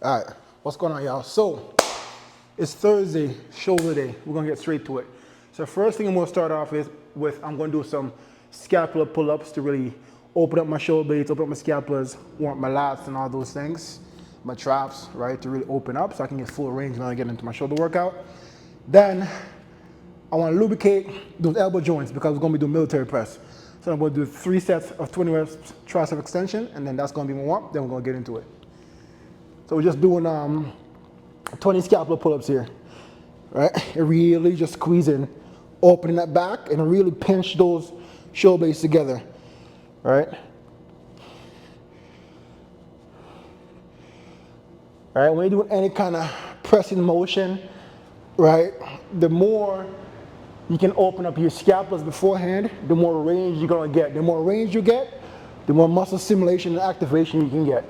All right, what's going on, y'all? So it's Thursday, shoulder day. We're gonna get straight to it. So first thing I'm gonna start off with I'm gonna do some scapular pull-ups to really open up my shoulder blades, open up my scapulas, warm up my lats and all those things, my traps, right, to really open up so I can get full range when I get into my shoulder workout. Then I want to lubricate those elbow joints because we're going to be doing military press. So I'm going to do 3 sets of 20 reps tricep extension, and then that's going to be my warm-up. Then we're going to get into it. So we're just doing 20 scapular pull-ups here, right? And really just squeezing, opening that back, and really pinch those shoulder blades together, right? All right, when you're doing any kind of pressing motion, right, the more you can open up your scapulas beforehand, the more range you're gonna get. The more range you get, the more muscle stimulation and activation you can get.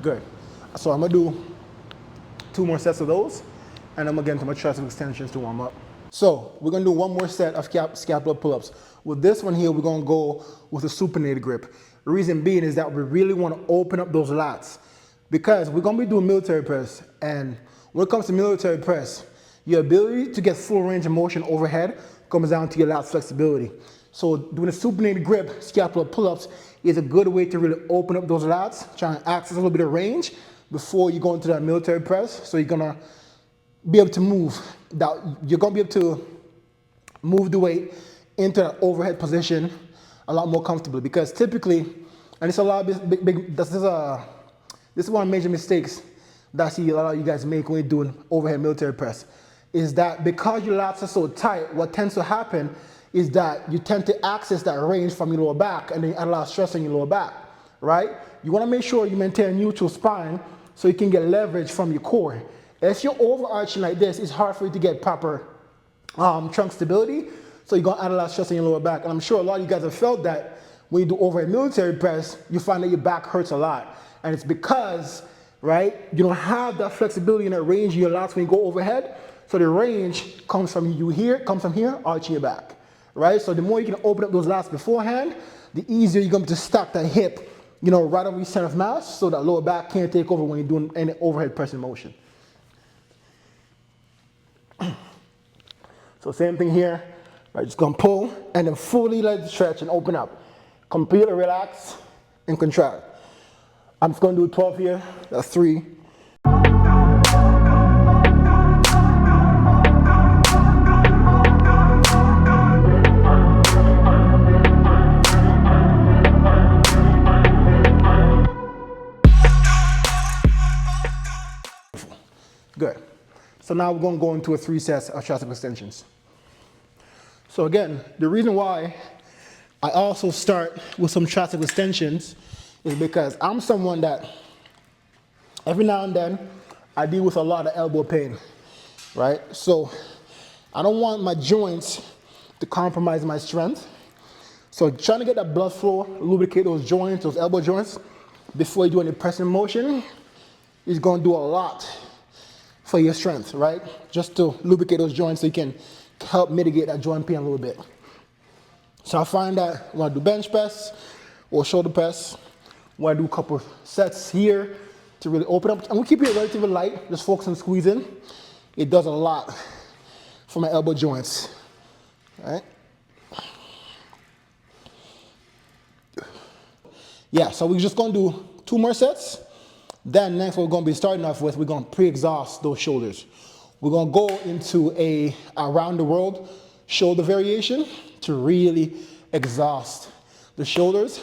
Good. So I'm gonna do 2 more sets of those, and I'm gonna get into my tricep extensions to warm up. So we're gonna do 1 more set of scapular pull-ups. With this one here, we're gonna go with a supinated grip. The reason being is that we really wanna open up those lats because we're gonna be doing military press. And when it comes to military press, your ability to get full range of motion overhead comes down to your lats flexibility. So doing a supinated grip scapular pull-ups is a good way to really open up those lats, try and access a little bit of range before you go into that military press. So you're gonna be able to move that, you're gonna be able to move the weight into that overhead position a lot more comfortably, because typically, and it's a lot of this is one of the major mistakes that I see a lot of you guys make when you're doing overhead military press, is that because your lats are so tight, what tends to happen is that you tend to access that range from your lower back, and then you add a lot of stress on your lower back, right? You wanna make sure you maintain a neutral spine so you can get leverage from your core. If you're overarching like this, it's hard for you to get proper trunk stability, so you're gonna add a lot of stress on your lower back. And I'm sure a lot of you guys have felt that when you do overhead military press, you find that your back hurts a lot. And it's because, right, you don't have that flexibility and that range in your lats when you go overhead. So the range comes from you here, comes from here, arching your back, right? So the more you can open up those lats beforehand, the easier you're going to stack that hip, you know, right over your center of mass, so that lower back can't take over when you're doing any overhead pressing motion. So same thing here, right? Just gonna pull and then fully let it stretch and open up. Completely relax and contract. I'm just gonna do 12 here, that's 3. Good. So now we're gonna go into a 3 sets of tricep extensions. So again, the reason why I also start with some tricep extensions is because I'm someone that every now and then I deal with a lot of elbow pain, right? So I don't want my joints to compromise my strength. So trying to get that blood flow, lubricate those joints, those elbow joints, before you do any pressing motion is gonna do a lot for your strength, right? Just to lubricate those joints so you can help mitigate that joint pain a little bit. So I find that when I do bench press or shoulder press, when I do a couple sets here to really open up, I'm gonna keep it relatively light, just focus on squeezing. It does a lot for my elbow joints, right? Yeah, so we're just gonna do 2 more sets. Then next what we're gonna be starting off with, we're gonna pre-exhaust those shoulders. We're gonna go into a around the world shoulder variation to really exhaust the shoulders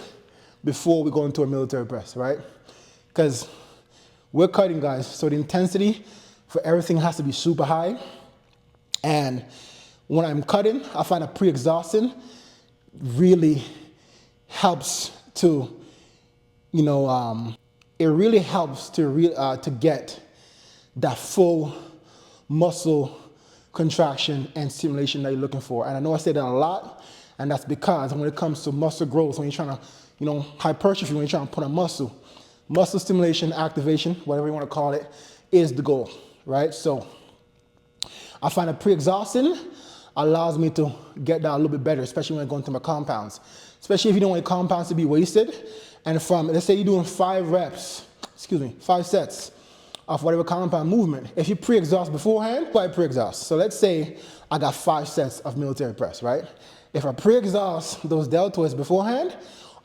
before we go into a military press, right? Because we're cutting, guys, so the intensity for everything has to be super high. And when I'm cutting, I find that pre-exhausting really helps to, you know, it really helps to get that full muscle contraction and stimulation that you're looking for. And I know I say that a lot, and that's because when it comes to muscle growth, when you're trying to, you know, hypertrophy, when you're trying to put on muscle stimulation, activation, whatever you want to call it, is the goal, right? So I find that pre-exhausting allows me to get that a little bit better, especially when I go into my compounds. Especially if you don't want your compounds to be wasted. And from, let's say you're doing 5 sets of whatever compound movement. If you pre-exhaust beforehand, why pre-exhaust? So let's say I got 5 sets of military press, right? If I pre-exhaust those deltoids beforehand,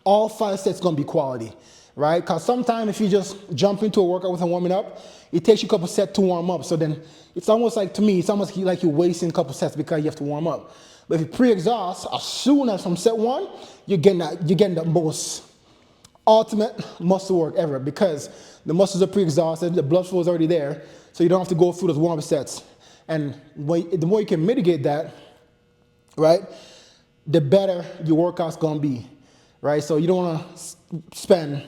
all 5 sets gonna be quality, right? Because sometimes if you just jump into a workout with a warming up, it takes you a couple sets to warm up. So then it's almost like, to me, it's almost like you're wasting a couple sets because you have to warm up. But if you pre-exhaust, as soon as from set 1, you're getting the most ultimate muscle work ever, because the muscles are pre-exhausted, the blood flow is already there, so you don't have to go through those warm-up sets. And the more you can mitigate that, right, the better your workout's gonna be, right? So you don't wanna spend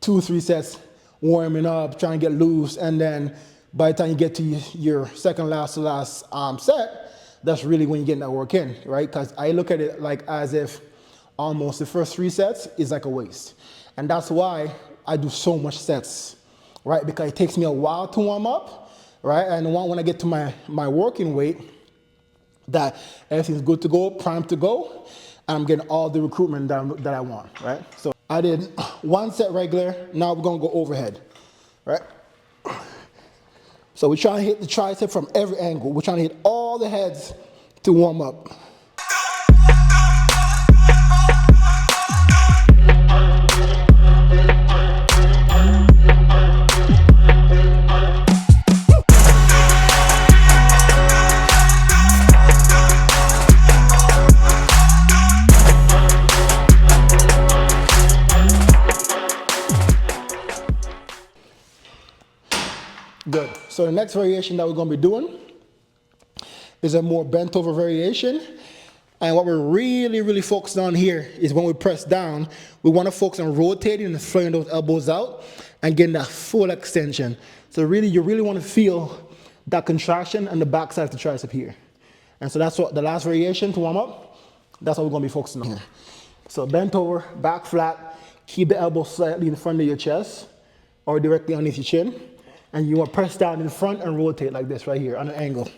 2 or 3 sets warming up, trying to get loose, and then by the time you get to your second last to last set, that's really when you're getting that work in, right? Because I look at it like as if almost the first 3 sets is like a waste. And that's why I do so much sets, right? Because it takes me a while to warm up, right? And when I get to my working weight, that everything's good to go, primed to go, and I'm getting all the recruitment that I want, right? So I did 1 set regular, now we're gonna go overhead, right? So we're trying to hit the tricep from every angle. We're trying to hit all the heads to warm up. Good. So the next variation that we're going to be doing is a more bent over variation. And what we're really focused on here is when we press down, we want to focus on rotating and throwing those elbows out and getting that full extension. So really, you really want to feel that contraction on the backside of the tricep here. And so that's what the last variation to warm up, that's what we're going to be focusing on here. So bent over, back flat, keep the elbow slightly in front of your chest or directly underneath your chin. And you want to press down in front and rotate like this right here on an angle.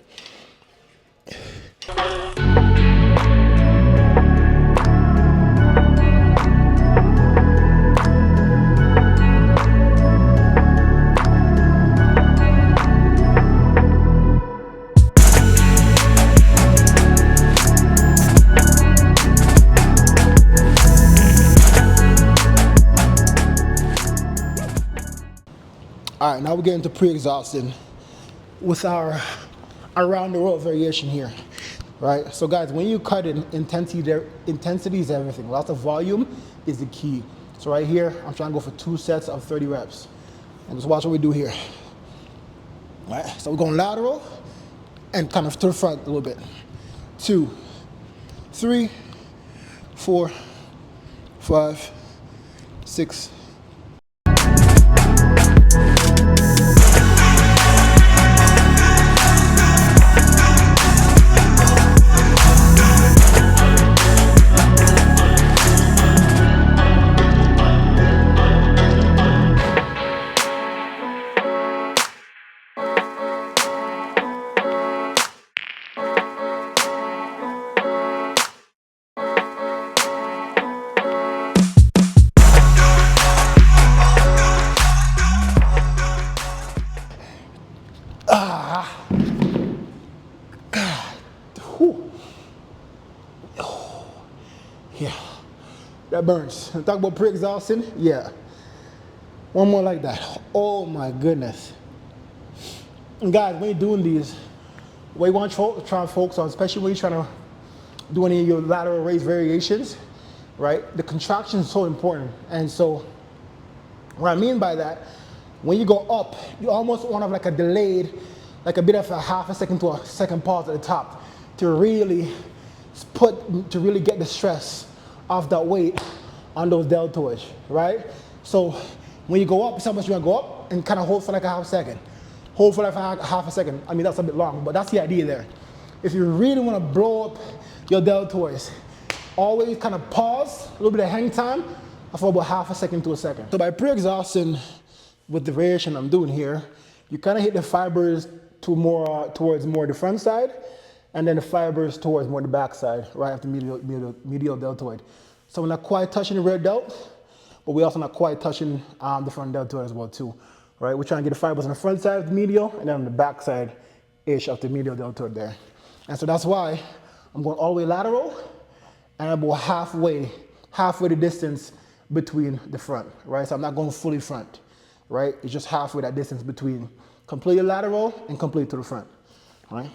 All right, now we're getting to pre-exhausting with our around the world variation here, right? So guys, when you cut in, intensity is everything. Lots of volume is the key. So right here, I'm trying to go for 2 sets of 30 reps. And just watch what we do here. All right, so we're going lateral and kind of to the front a little bit. 2, 3, 4, 5, 6, yeah, that burns. And talk about pre-exhausting, yeah. One more like that. Oh my goodness. And guys, when you're doing these, what you want to try and focus on, especially when you're trying to do any of your lateral raise variations, right? The contraction is so important. And so what I mean by that, when you go up, you almost want to have like a delayed, like a bit of a half a second to a second pause at the top to really get the stress off that weight on those deltoids, right? So when you go up, sometimes you want to go up and kind of hold for like a half a second. Hold for like half a second. I mean, that's a bit long, but that's the idea there. If you really want to blow up your deltoids, always kind of pause, a little bit of hang time for about half a second to a second. So by pre-exhausting with the variation I'm doing here, you kind of hit the fibers to more towards more the front side, and then the fibers towards more the back side, right after medial deltoid. So we're not quite touching the rear delt, but we're also not quite touching the front deltoid as well too, right? We're trying to get the fibers on the front side of the medial, and then on the back side-ish of the medial deltoid there. And so that's why I'm going all the way lateral, and about halfway the distance between the front, right? So I'm not going fully front, right? It's just halfway that distance between completely lateral and complete to the front, right?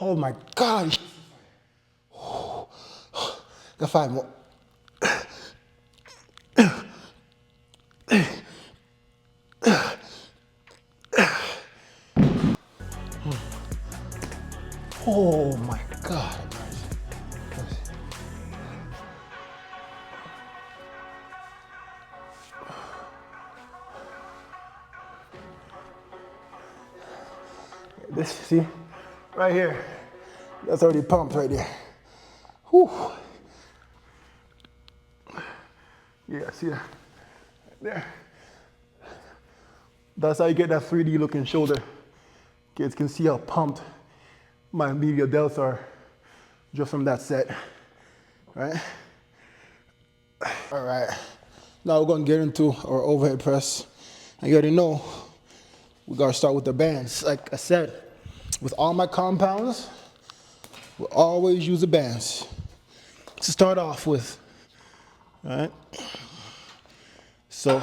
Oh my God. Got 5 more. Oh my God. This, see, right here. That's already pumped right there. Whew. Yeah, see that? Right there. That's how you get that 3D looking shoulder. Kids can see how pumped my medial delts are just from that set, right? All right, now we're gonna get into our overhead press. And you already know, we gotta start with the bands. Like I said, with all my compounds, we'll always use the bands to start off with, all right? So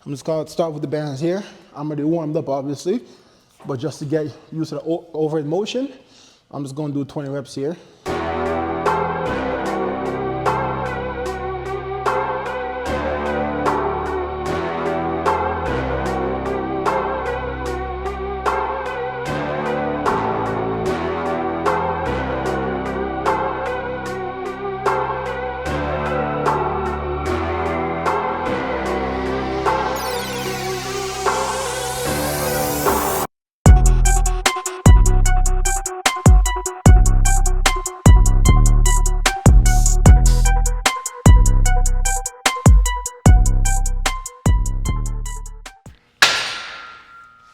I'm just gonna start with the bands here. I'm already warmed up, obviously, but just to get used to the overhead motion, I'm just gonna do 20 reps here.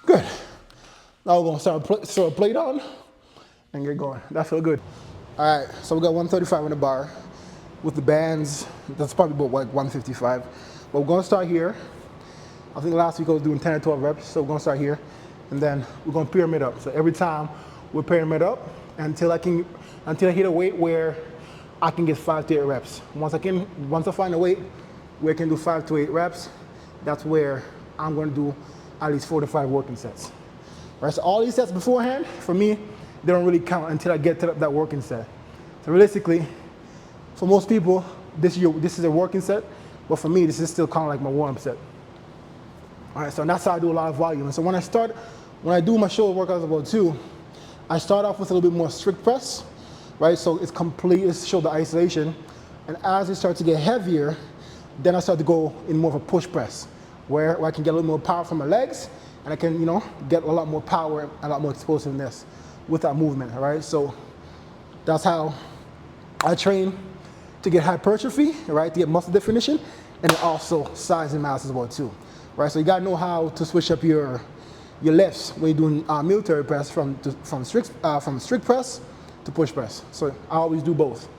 Good. Now we're gonna throw a plate on and get going. That feel good. All right, so we got 135 on the bar with the bands. That's probably about like 155. But we're gonna start here. I think last week I was doing 10 or 12 reps, so we're gonna start here. And then we're gonna pyramid up. So every time we pyramid up until I hit a weight where I can get 5 to 8 reps. Once I find a weight where I can do 5 to 8 reps, that's where I'm gonna do at least 4 to 5 working sets. Right, so all these sets beforehand, for me, they don't really count until I get to that working set. So realistically, for most people, this is a working set, but for me, this is still kind of like my warm-up set. All right, so that's how I do a lot of volume. And so when I do my shoulder workouts about 2, I start off with a little bit more strict press, right? So it's complete shoulder isolation. And as it starts to get heavier, then I start to go in more of a push press, where I can get a little more power from my legs, and I can, get a lot more power, a lot more explosiveness with that movement, all right? So that's how I train to get hypertrophy, right? To get muscle definition, and then also size and mass as well too, right? So you gotta know how to switch up your lifts when you're doing military press from strict press to push press. So I always do both.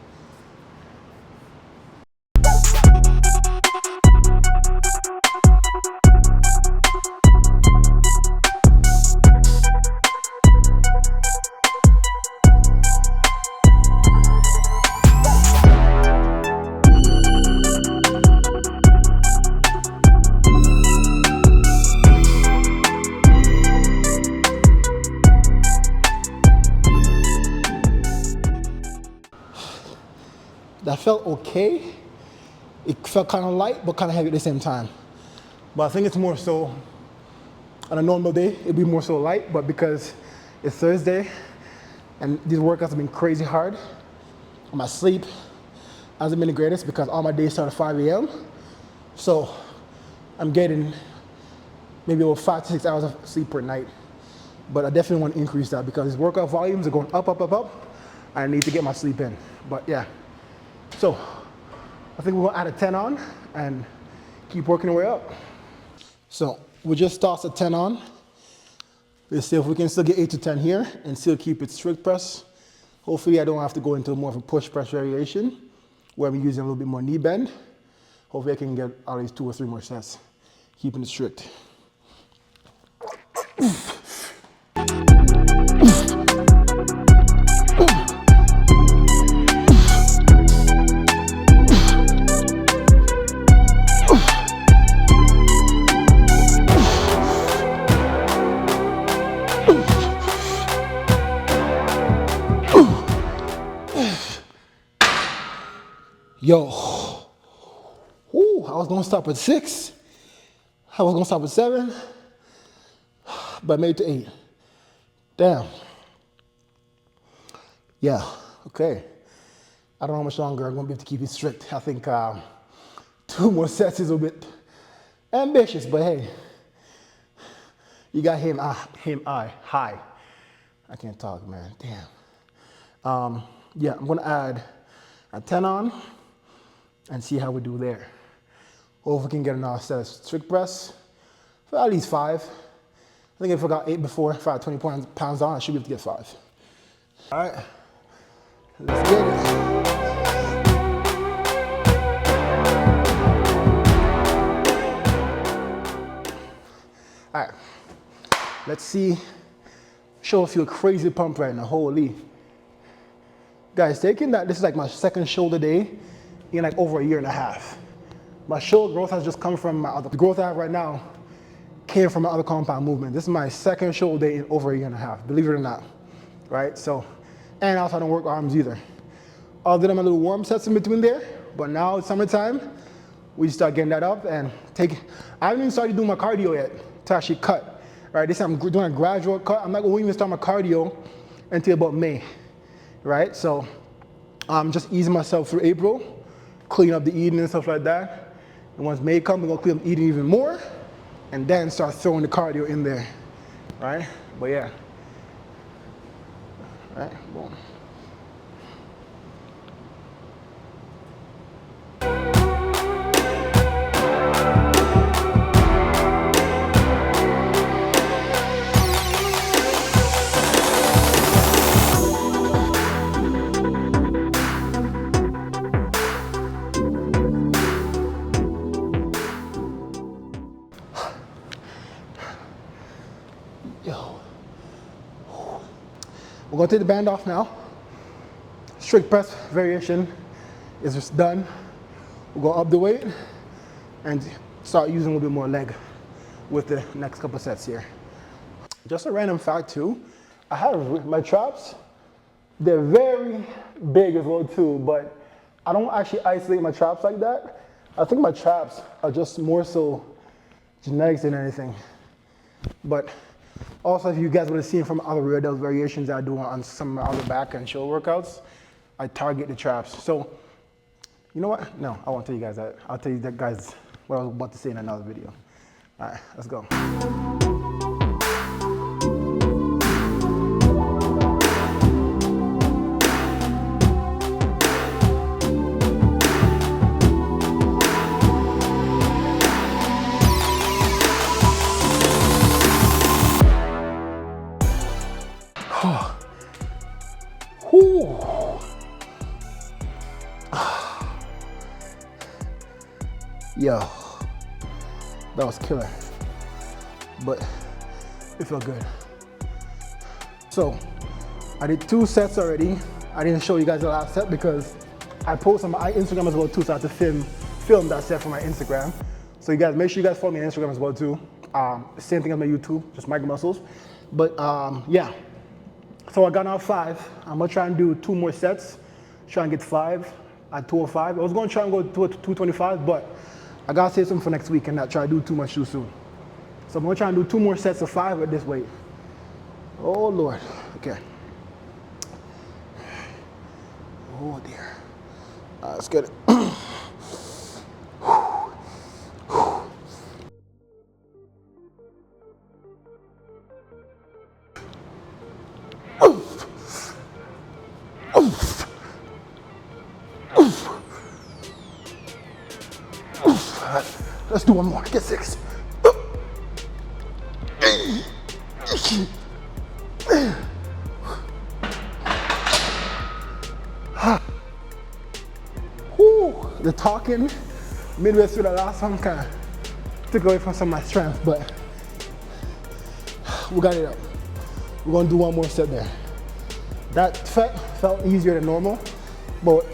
that felt okay. It felt kind of light, but kind of heavy at the same time. But I think it's more so, on a normal day, it'd be more so light, but because it's Thursday, and these workouts have been crazy hard, my sleep hasn't been the greatest because all my days start at 5 a.m. So I'm getting maybe about 5 to 6 hours of sleep per night. But I definitely want to increase that because these workout volumes are going up, up, up, up. I need to get my sleep in. But yeah, so I think we're gonna add a 10 on and keep working our way up. So we just tossed a 10 on. Let's see if we can still get 8 to 10 here and still keep it strict press. Hopefully I don't have to go into more of a push press variation where I'm using a little bit more knee bend. Hopefully I can get at least 2 or 3 more sets, keeping it strict. Yo, ooh, I was gonna stop at 6. I was gonna stop at 7, but I made it to 8. Damn. Yeah, okay. I don't know how much longer I'm gonna be able to keep it strict. I think 2 more sets is a bit ambitious, but hey, you got high. I can't talk, man, damn. Yeah, I'm gonna add a 10 on and see how we do there. Or if we can get another set of strict press for at least 5. I think if I got 8 before, if I had 20 pounds on, I should be able to get 5. All right, let's get it. All right, let's see. Show a few crazy pump right now, holy. Guys, taking that, this is like my second shoulder day in like over a year and a half. My shoulder growth has just come from the growth I have right now came from my other compound movement. This is my second shoulder day in over a year and a half, believe it or not, right? So, and also I don't work arms either. Other than my little warm sets in between there, but now it's summertime, we start getting that up and I haven't even started doing my cardio yet to actually cut, right? This I'm doing a gradual cut. I'm not going to even start my cardio until about May, right? So I'm just easing myself through April, clean up the eating and stuff like that. And once May comes, we're gonna clean up the eating even more and then start throwing the cardio in there, right? But yeah, right, boom. Yo. We're gonna take the band off now. Strict press variation is just done. We're gonna up the weight and start using a little bit more leg with the next couple sets here. Just a random fact too, I have my traps, they're very big as well too, but I don't actually isolate my traps like that. I think my traps are just more so genetics than anything. But also, if you guys want to see from other rear delt variations I do on some other back and shoulder workouts, I target the traps. So, you know what? No, I won't tell you guys that. I'll tell you that guys what I was about to say in another video. All right, let's go. Yo, that was killer, but it felt good. So I did 2 sets already. I didn't show you guys the last set because I post on my Instagram as well too, so I had to film that set for my Instagram. So you guys, make sure you guys follow me on Instagram as well too. Same thing as my YouTube, just Micro Muscles. But yeah, so I got out 5. I'm gonna try and do 2 more sets, try and get 5. at 205. I was going to try and go to 225, but I got to save something for next week and not try to do too much too soon. So I'm going to try and do 2 more sets of 5 at this weight. Oh, Lord. Okay. Oh, dear. All right, let's get it. Let's do one more. Get 6. Whew, the talking midway through the last one kind of took away from some of my strength, but we got it up. We're gonna do one more set there. That felt easier than normal, but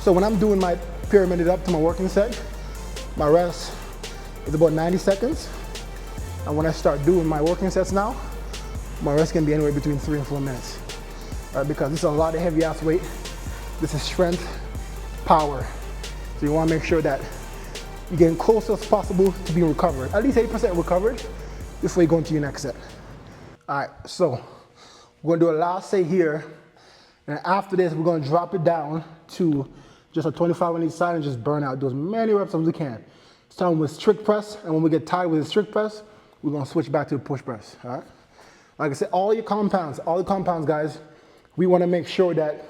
so when I'm doing my pyramided up to my working set, my rest is about 90 seconds. And when I start doing my working sets now, my rest can be anywhere between 3 and 4 minutes. Right, because this is a lot of heavy ass weight. This is strength, power. So you wanna make sure that you're getting close as possible to being recovered. At least 80% recovered before you go into your next set. All right, so we're gonna do a last set here. And after this, we're gonna drop it down to just a 25 on each side and just burn out. Do as many reps as we can. Starting with strict press, and when we get tired with the strict press, we're gonna switch back to the push press, all right? Like I said, all the compounds, guys, we wanna make sure that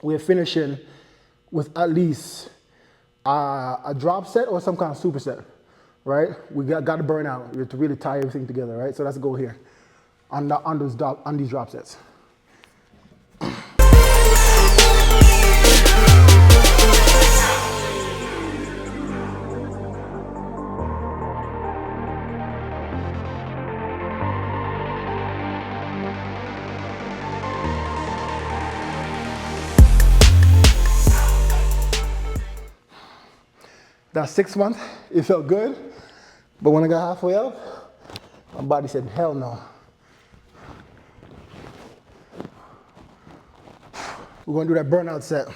we're finishing with at least a drop set or some kind of superset, right? We got to burn out. We have to really tie everything together, right? So that's the goal here on these drop sets. That 6th month, it felt good, but when I got halfway up, my body said, hell no. We're gonna do that burnout set.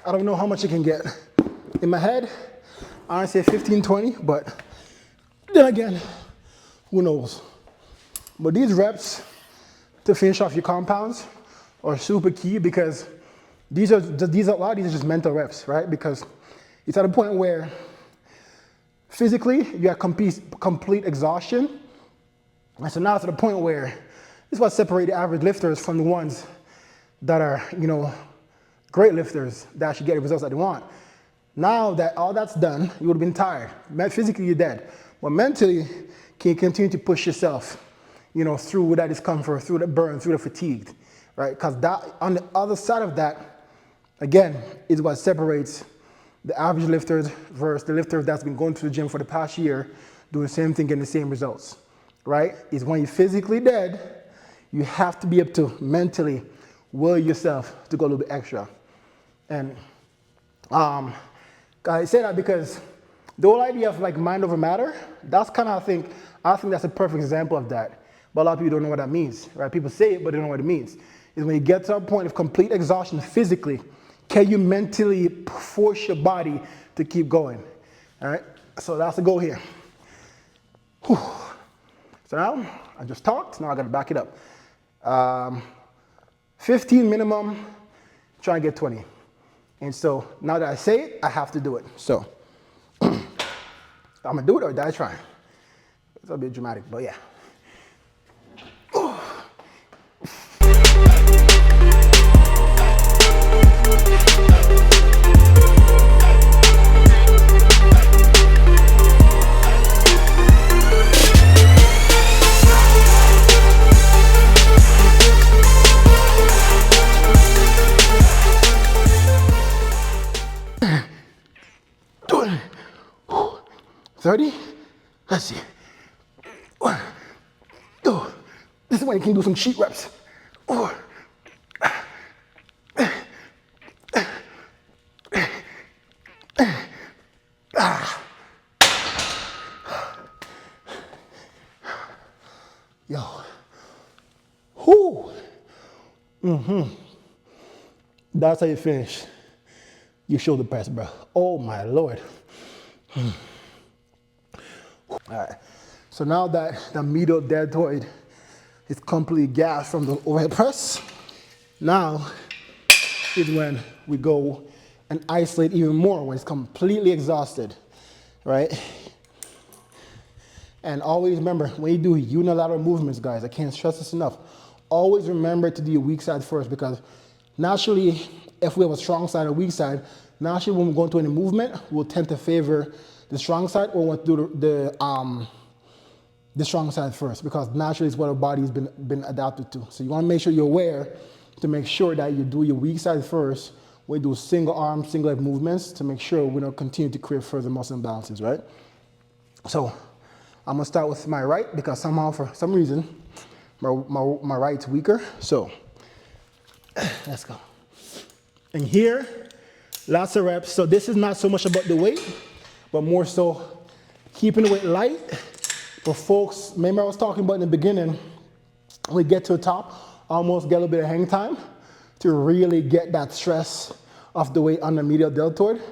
I don't know how much it can get. In my head, I want to say 15, 20, but then again, who knows? But these reps to finish off your compounds are super key because a lot of these are just mental reps, right? Because it's at a point where physically you have complete exhaustion. And so now it's at a point where this is what separates the average lifters from the ones that are, great lifters that actually get the results that they want. Now that all that's done, you would have been tired. Physically, you're dead. But mentally, can you continue to push yourself, through that discomfort, through the burn, through the fatigue, right? Because that, on the other side of that, again, is what separates the average lifters versus the lifter that's been going to the gym for the past year, doing the same thing, getting the same results, right? Is when you're physically dead, you have to be able to mentally will yourself to go a little bit extra. And I say that because the whole idea of like mind over matter, that's kind of, I think that's a perfect example of that. But a lot of people don't know what that means, right? People say it, but they don't know what it means. Is when you get to a point of complete exhaustion physically, can you mentally force your body to keep going? All right, so that's the goal here. Whew. So now, I just talked, now I gotta back it up. 15 minimum, try and get 20. And so now that I say it, I have to do it. So I'm gonna do it or die trying. It's a bit dramatic, but yeah. Do it. 30. Let's see. 1, 2. This is when you can do some cheat reps. 4. Yo. Whoo. That's how you finish your shoulder press, bro. Oh my Lord. All right. So now that the medial deltoid is completely gassed from the overhead press, now is when we go and isolate even more when it's completely exhausted, right? And always remember, when you do unilateral movements, guys, I can't stress this enough, always remember to do your weak side first, because naturally, if we have a strong side or weak side, naturally when we go into any movement, we'll tend to favor the strong side, or want to do the strong side first, because naturally it's what our body's been adapted to. So you want to make sure you're aware to make sure that you do your weak side first. We do single arm, single leg movements to make sure we don't continue to create further muscle imbalances, right? So I'm gonna start with my right, because somehow, for some reason, my right's weaker. So let's go. And here, lots of reps. So this is not so much about the weight, but more so keeping the weight light. But folks, remember I was talking about in the beginning, we get to the top, almost get a little bit of hang time to really get that stress off the weight on the medial deltoid.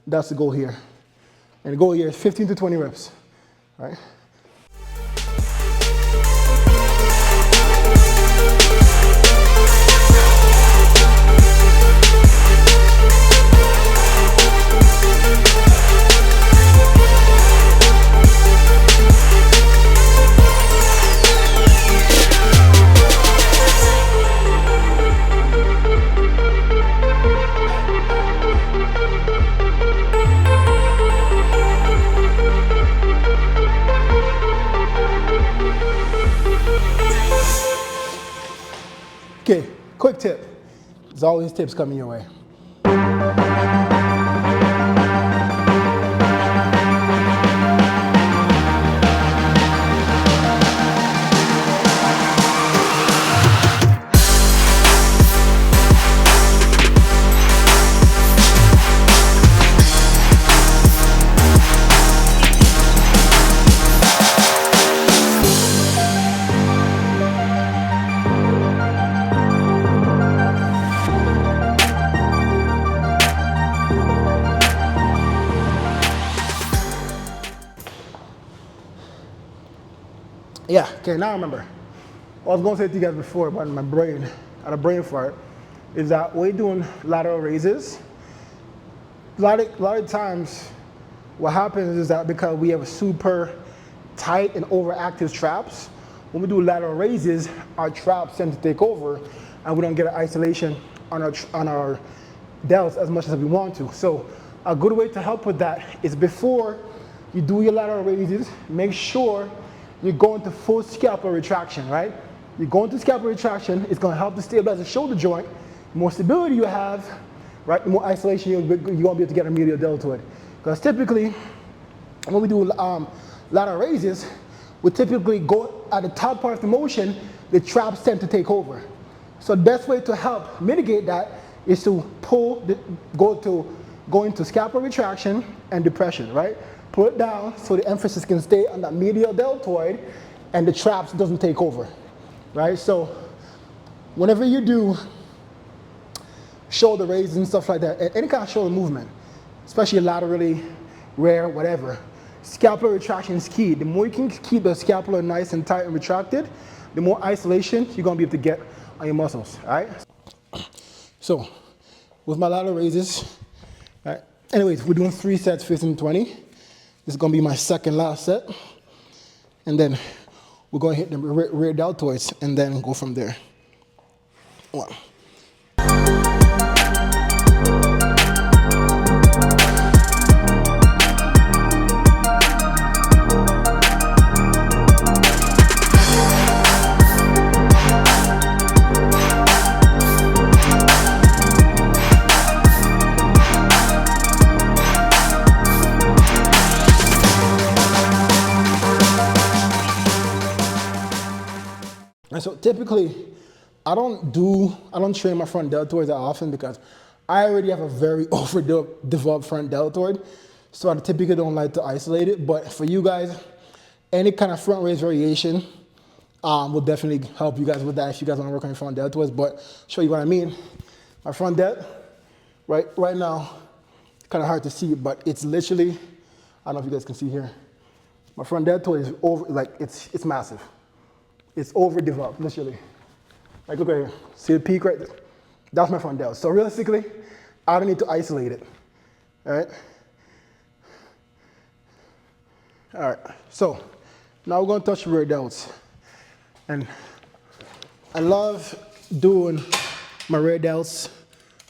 That's the goal here. And the goal here is 15 to 20 reps, right? Okay, quick tip. There's always tips coming your way. Yeah, okay, now I remember. What I was going to say to you guys before about my brain, I had a brain fart, is that when you're doing lateral raises, a lot of times what happens is that because we have a super tight and overactive traps, when we do lateral raises, our traps tend to take over and we don't get an isolation on our delts as much as we want to. So a good way to help with that is before you do your lateral raises, make sure you're going to full scapular retraction, right? You're going to scapular retraction. It's going to help to stabilize the shoulder joint. The more stability you have, right, the more isolation you're going to be able to get a medial deltoid. Because typically, when we do lateral raises, we typically go at the top part of the motion, the traps tend to take over. So the best way to help mitigate that is to go into scapular retraction and depression, right? Pull it down so the emphasis can stay on that medial deltoid and the traps doesn't take over, right? So whenever you do shoulder raises and stuff like that, any kind of shoulder movement, especially laterally, rear, whatever, scapular retraction is key. The more you can keep the scapula nice and tight and retracted, the more isolation you're gonna be able to get on your muscles, all right? So with my lateral raises, all right, anyways, we're doing 3 sets, 15, 20. This is gonna be my second last set. And then we're gonna hit the rear deltoids and then go from there. 1. And so typically, I don't train my front deltoids that often because I already have a very overdeveloped front deltoid. So I typically don't like to isolate it. But for you guys, any kind of front raise variation will definitely help you guys with that if you guys want to work on your front deltoids. But show you what I mean. My front dead, right now, kind of hard to see, but it's literally, I don't know if you guys can see here. My front deltoid is over, like it's massive. It's overdeveloped, literally. Like look right here, see the peak right there? That's my front deltoid. So realistically, I don't need to isolate it, all right? All right, so now we're gonna touch rear delts. And I love doing my rear delts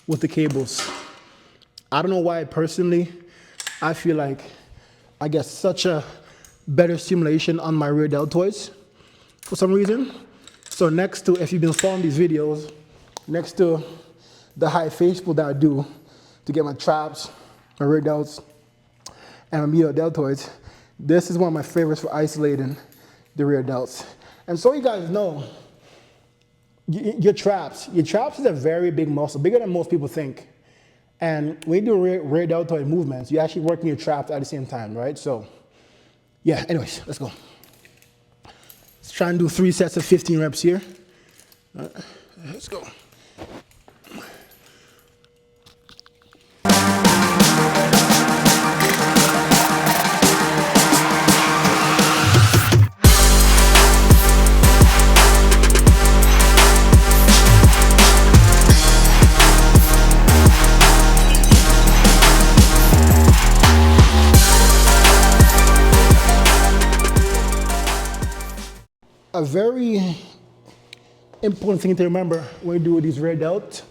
with the cables. I don't know why personally, I feel like I get such a better stimulation on my rear deltoids for some reason. So next to, if you've been following these videos, next to the high face pull that I do to get my traps, my rear delts, and my medial deltoids, this is one of my favorites for isolating the rear delts. And so you guys know, your traps is a very big muscle, bigger than most people think. And when you do rear deltoid movements, you're actually working your traps at the same time, right? So yeah, anyways, let's go. Let's try and do 3 sets of 15 reps here. All right, let's go. A very important thing to remember when you do these rear delt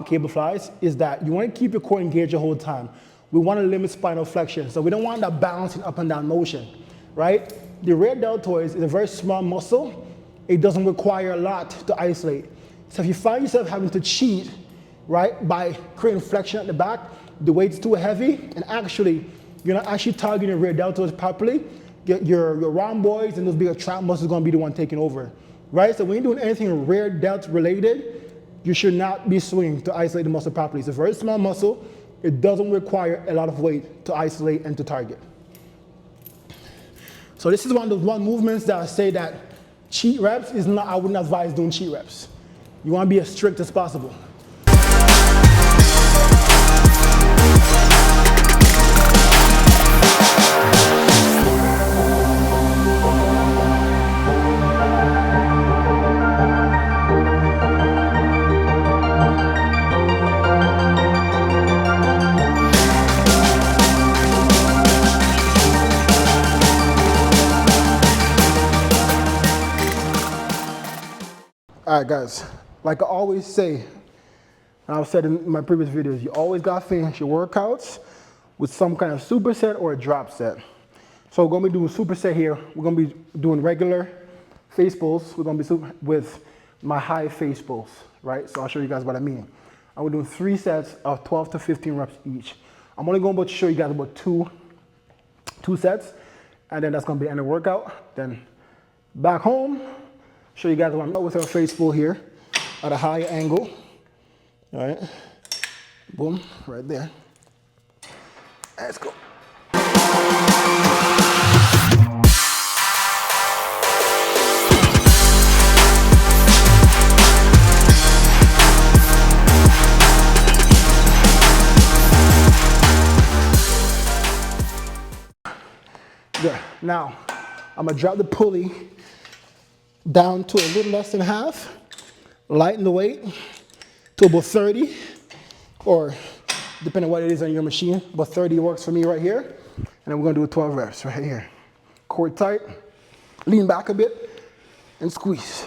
cable flies is that you want to keep your core engaged the whole time. We want to limit spinal flexion, so we don't want that bouncing up and down motion, right? The rear deltoids is a very small muscle. It doesn't require a lot to isolate. So if you find yourself having to cheat, right, by creating flexion at the back, the weight's too heavy, and actually, you're not actually targeting your rear deltoids properly, your rhomboids and those bigger trap muscles are going to be the one taking over, right? So when you're doing anything rear delt related, you should not be swinging to isolate the muscle properly. It's a very small muscle. It doesn't require a lot of weight to isolate and to target. So this is one of those movements that I say that cheat reps is not, I wouldn't advise doing cheat reps. You want to be as strict as possible. All right, guys, like I always say, and I've said in my previous videos, you always got to finish your workouts with some kind of superset or a drop set. So we're going to be doing superset here. We're going to be doing regular face pulls. We're going to be with my high face pulls, right? So I'll show you guys what I mean. And we're doing 3 sets of 12 to 15 reps each. I'm only going to show you guys about two sets, and then that's going to be the end of the workout. Then back home, show you guys what I'm doing with our face pull here at a higher angle. All right, boom, right there. Let's go. There. Now, I'm gonna drop the pulley down to a little less than half, lighten the weight to about 30, or depending on what it is on your machine, but 30 works for me right here. And then we're gonna do 12 reps right here. Core tight, lean back a bit, and squeeze.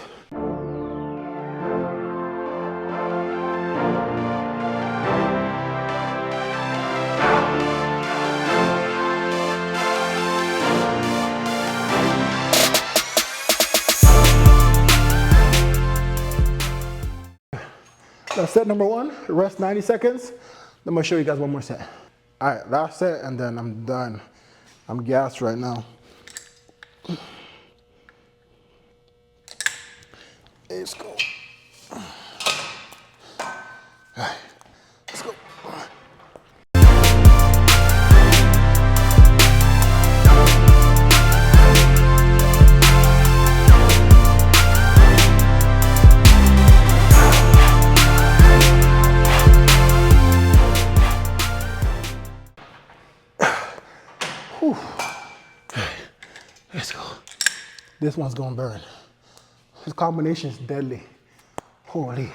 That's set number 1, rest 90 seconds. I'm gonna show you guys one more set. All right, last set and then I'm done. I'm gassed right now. Let's go. All right, let's go. this one's gonna burn. This combination is deadly. Holy.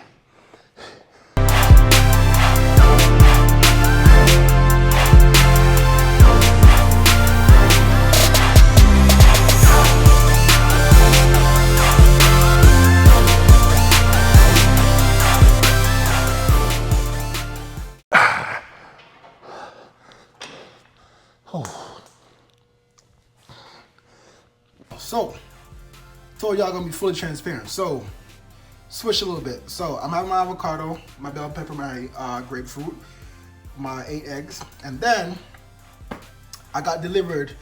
So, told y'all gonna be fully transparent. So, switch a little bit. So, I'm having my avocado, my bell pepper, my grapefruit, my 8 eggs, and then I got delivered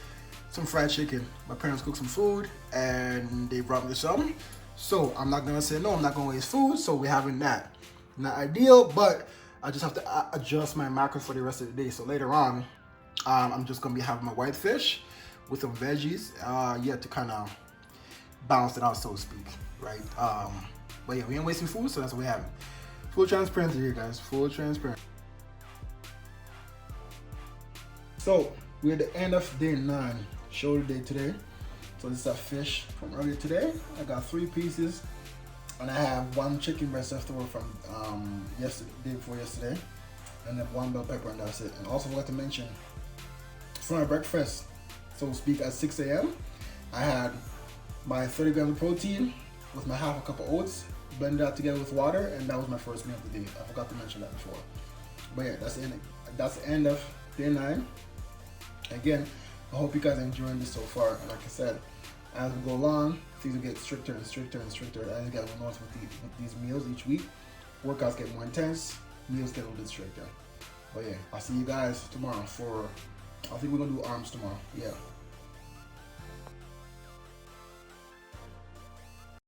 some fried chicken. My parents cooked some food, and they brought me some. So, I'm not gonna say no. I'm not gonna waste food. So, we're having that. Not ideal, but I just have to adjust my macros for the rest of the day. So later on, I'm just gonna be having my white fish with some veggies, to kind of balance it out, so to speak, right? But yeah, we ain't wasting food, so that's what we have. Full transparency here, guys. Full transparency. So we're at the end of day 9, shoulder day today. So this is a fish from earlier today. I got 3 pieces, and I have 1 chicken breast left over from yesterday, day before yesterday, and then 1 bell pepper, and that's it. And also forgot to mention, for my breakfast, so to speak, at 6 a.m., I had my 30 grams of protein with my half a cup of oats, blended that together with water, and that was my first meal of the day. I forgot to mention that before. But yeah, that's the end of day 9. Again, I hope you guys are enjoying this so far. And like I said, as we go along, things will get stricter and stricter and stricter. As you guys will notice with these meals each week, workouts get more intense, meals get a little bit stricter. But yeah, I'll see you guys tomorrow for, I think we're gonna do arms tomorrow. Yeah.